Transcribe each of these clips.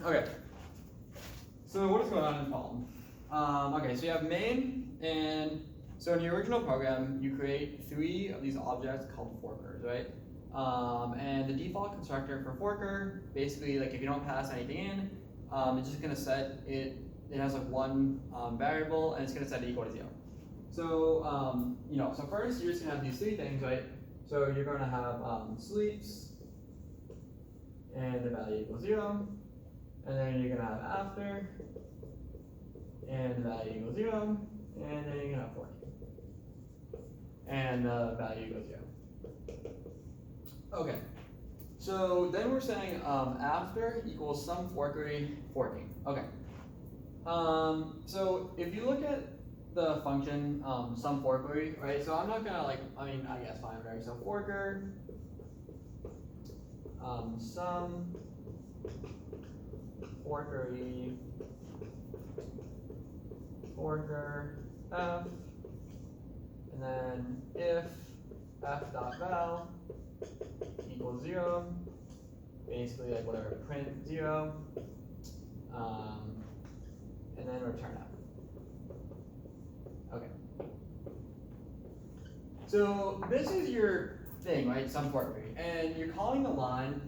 Okay. So what is going on in the problem? Okay, so you have main, and so in your original program, you create 3 of these objects called forkers, right? And the default constructor for forker, basically, like if you don't pass anything in, it's just gonna set it. It has like one variable, and it's gonna set it equal to 0. So so first you're just gonna have these 3 things, right? So you're gonna have sleeps, and the value equals 0, and then you're gonna have after, and the value equals 0, and then you're gonna have 40, and the value equals 0. Okay, so then we're saying after equals some forkery forking. Okay, so if you look at the function some forkery, right? So I'm not gonna I guess fine, right? So forker some forkery forker f, and then if f dot val equals 0, basically like whatever, print 0, and then return f. Okay. So this is your thing, right? Some forkery, and you're calling the line.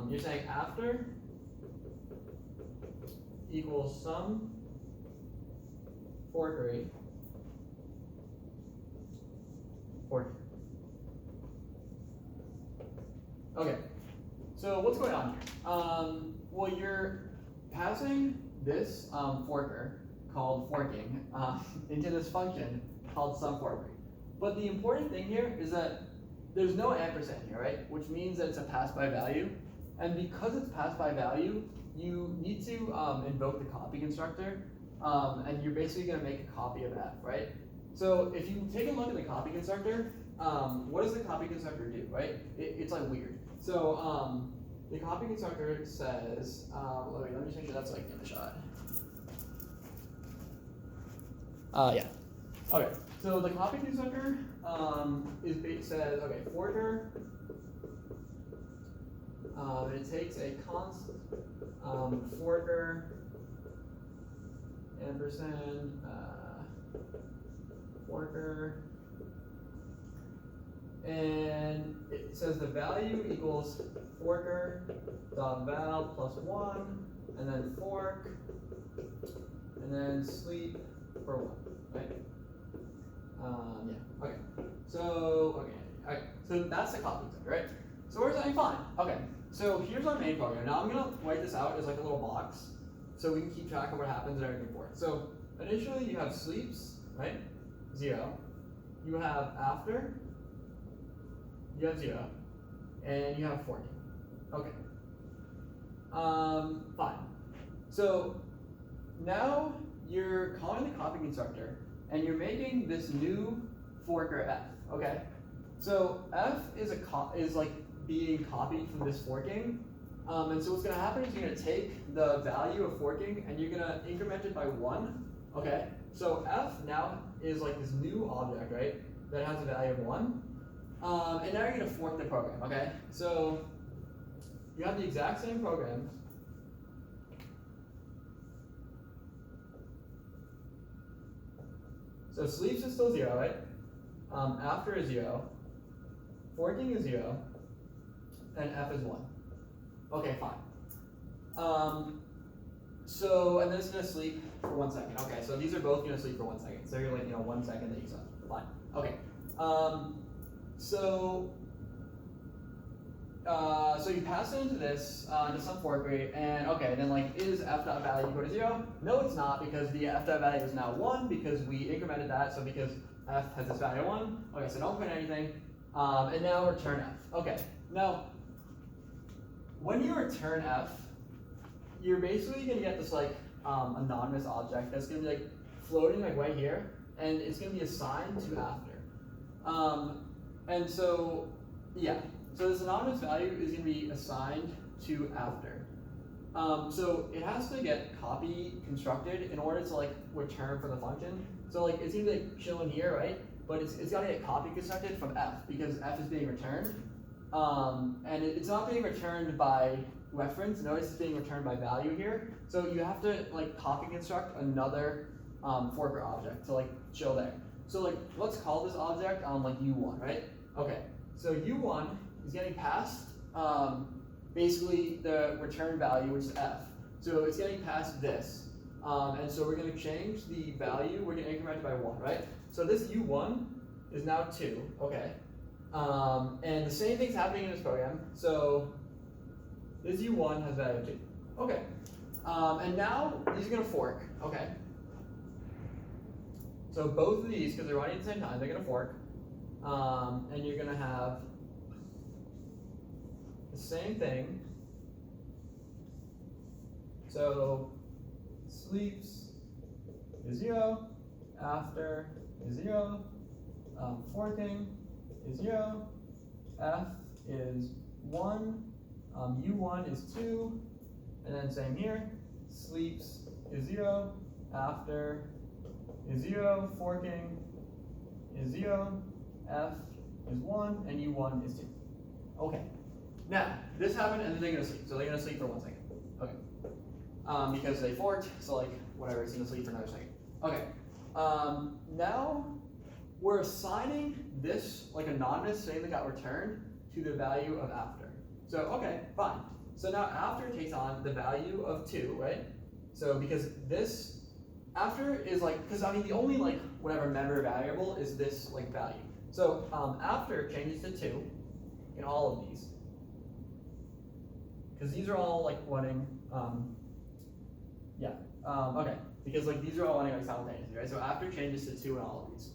You're saying after equals some forkery fork. Okay. So what's going on here? Well, you're passing this forker called forking into this function called some forkery. But the important thing here is that there's no ampersand here, right? Which means that it's a pass by value. And because it's pass by value, you need to invoke the copy constructor, and you're basically going to make a copy of f, right? So if you take a look at the copy constructor, what does the copy constructor do, right? It's like weird. So the copy constructor says, let me just make sure that's like in the shot. Yeah. Okay. So the copy constructor says, okay, forker. It takes a const forker ampersand forker, and it says the value equals forker dot val plus 1, and then fork, and then sleep for 1, right? Yeah. Okay. So So that's the copy constructor, right? So we're saying fine. Okay. So here's our main program. Now I'm gonna write this out as like a little box, so we can keep track of what happens and everything for it. So initially you have sleeps, right? 0. You have after. You have 0, and you have 40. Okay. Fine. So now you're calling the copy constructor, and you're making this new forker f. Okay. So f is like being copied from this forking, and so what's going to happen is you're going to take the value of forking and you're going to increment it by 1. Okay. So f now is like this new object, right? That has a value of 1. And now you're going to fork the program, okay? So you have the exact same program. So sleeps is still 0, right? After is 0. Forking is 0. And f is 1. Okay, fine. So, and then it's going to sleep for 1 second. Okay, so these are both going to sleep for 1 second. So you're like, 1 second that you slept. Fine. Okay. So you pass it into this, into some forkery, and okay, then like, is f dot value equal to 0? No, it's not, because the f dot value is now 1, because we incremented that, so because f has this value of 1. Okay, so don't print anything, and now return f. Okay, now, when you return f, you're basically going to get this like anonymous object that's going to be like floating like right here, and it's going to be assigned to after. And so, yeah, so this anonymous value is going to be assigned to after. So it has to get copy constructed in order to like return for the function. So like it's going to be like chilling here, right? But it's got to get copy constructed from f because f is being returned. And it's not being returned by reference, notice it's being returned by value here. So you have to like copy construct another forker object to like show there. So like let's call this object like U1, right? Okay, so U1 is getting passed basically the return value, which is F. So it's getting passed this. And so we're going to change the value, we're going to increment it by 1, right? So this U1 is now 2, okay. And the same thing's happening in this program. So this U1 has value 2. Okay. And now these are going to fork, okay. So both of these, because they're running at the same time, they're going to fork. And you're going to have the same thing. So sleeps is 0, after is 0, forking is 0, F is 1, U1 is 2, and then same here, sleeps is 0, after is 0, forking is 0, F is 1, and U1 is 2. Okay. Now, this happened and then they're going to sleep. So they're going to sleep for 1 second. Okay. Because they forked, so like whatever, it's going to sleep for another second. Okay. Now we're assigning this like anonymous thing that got returned to the value of after. So okay, fine. So now after takes on the value of 2, right? So because this after is like, because I mean the only like whatever member variable is this like value. So after changes to 2 in all of these. Because these are all like running, okay. Because like these are all running like simultaneously, right? So after changes to 2 in all of these.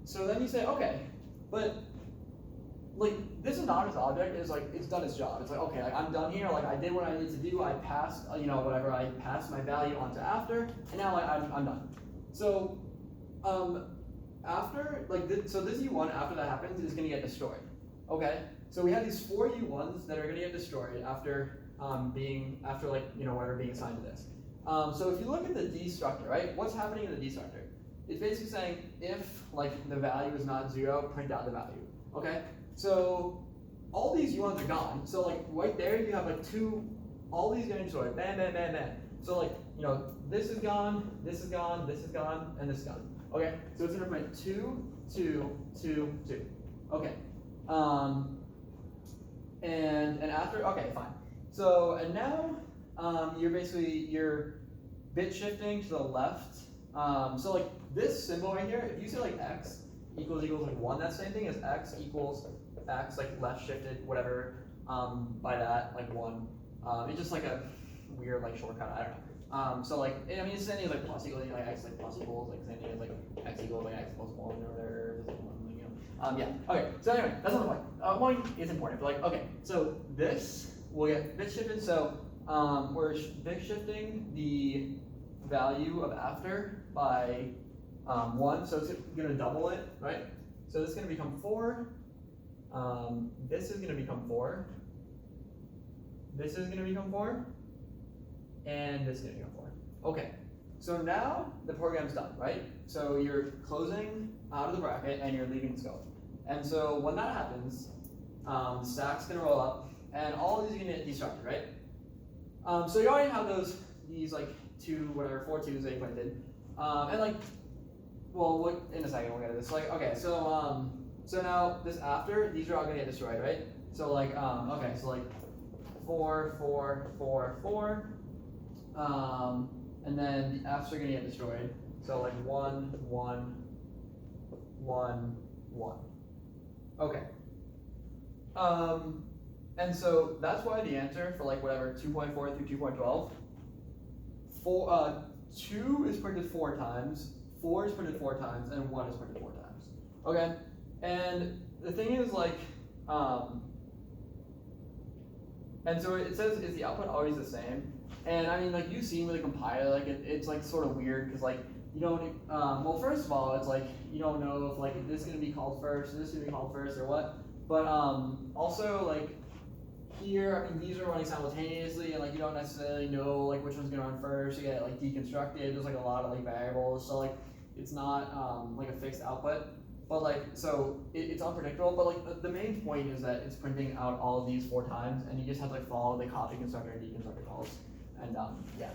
So then you say, okay, but like this anonymous object is like, it's done its job. It's like, okay, like, I'm done here. Like I did what I needed to do. I passed, whatever. I passed my value onto after, and now I'm done. So after like so this U1 after that happens is going to get destroyed. Okay. So we have these 4 U1s that are going to get destroyed after being assigned to this. So if you look at the destructor, right? What's happening in the destructor? It's basically saying if like the value is not 0, print out the value. Okay. So all these U1s are gone. So like right there you have like all these getting destroyed. Bam, bam, bam, bam. So like this is gone, this is gone, this is gone, and this is gone. Okay. So it's going to print 2, 2, 2, 2. Okay. And after, okay, fine. So, and now you're bit shifting to the left. So like this symbol right here, if you say like x equals like 1, that's the same thing as x equals x, like left shifted, whatever, by that, like 1. It's just like a weird like shortcut, I don't know. So like, I mean, it's the same thing as like plus equals, like x like plus equals, like same thing as like x equals like x plus 1 or whatever, just like 1. Yeah, okay, so anyway, that's not the point. One is important, but like, okay, so this will get bit shifted, so we're bit shifting the value of after by 1, so it's gonna double it, right? So this is gonna become 4, this is gonna become 4, this is gonna become 4, and this is gonna become 4. Okay, so now the program's done, right? So you're closing out of the bracket and you're leaving the scope. And so when that happens, the stack's gonna roll up and all of these are gonna get destructed, right? So you already have these like 4 twos that you printed. And like, well, in a second we'll get to this. Like, okay, so now this after, these are all gonna get destroyed, right? So like, okay, so like 4, 4, 4, 4. And then the F's are gonna get destroyed. So like 1, 1, 1, 1. Okay. And so that's why the answer for like whatever 2.4 through 2.12, 2 is printed 4 times, 4 is printed 4 times, and 1 is printed 4 times. Okay. And the thing is like, and so it says, is the output always the same? And I mean, like you've seen with a compiler, like it's like sort of weird because like you don't. Well, first of all, it's like you don't know if like this is gonna be called first, this is gonna be called first, or what. But also like here, I mean, these are running simultaneously, and like you don't necessarily know like which one's gonna run first. You get like deconstructed. There's like a lot of like variables, so like it's not like a fixed output. But like, so it's unpredictable, but like the main point is that it's printing out all of these 4 times, and you just have to like follow the copy constructor and deconstructor calls, and yeah.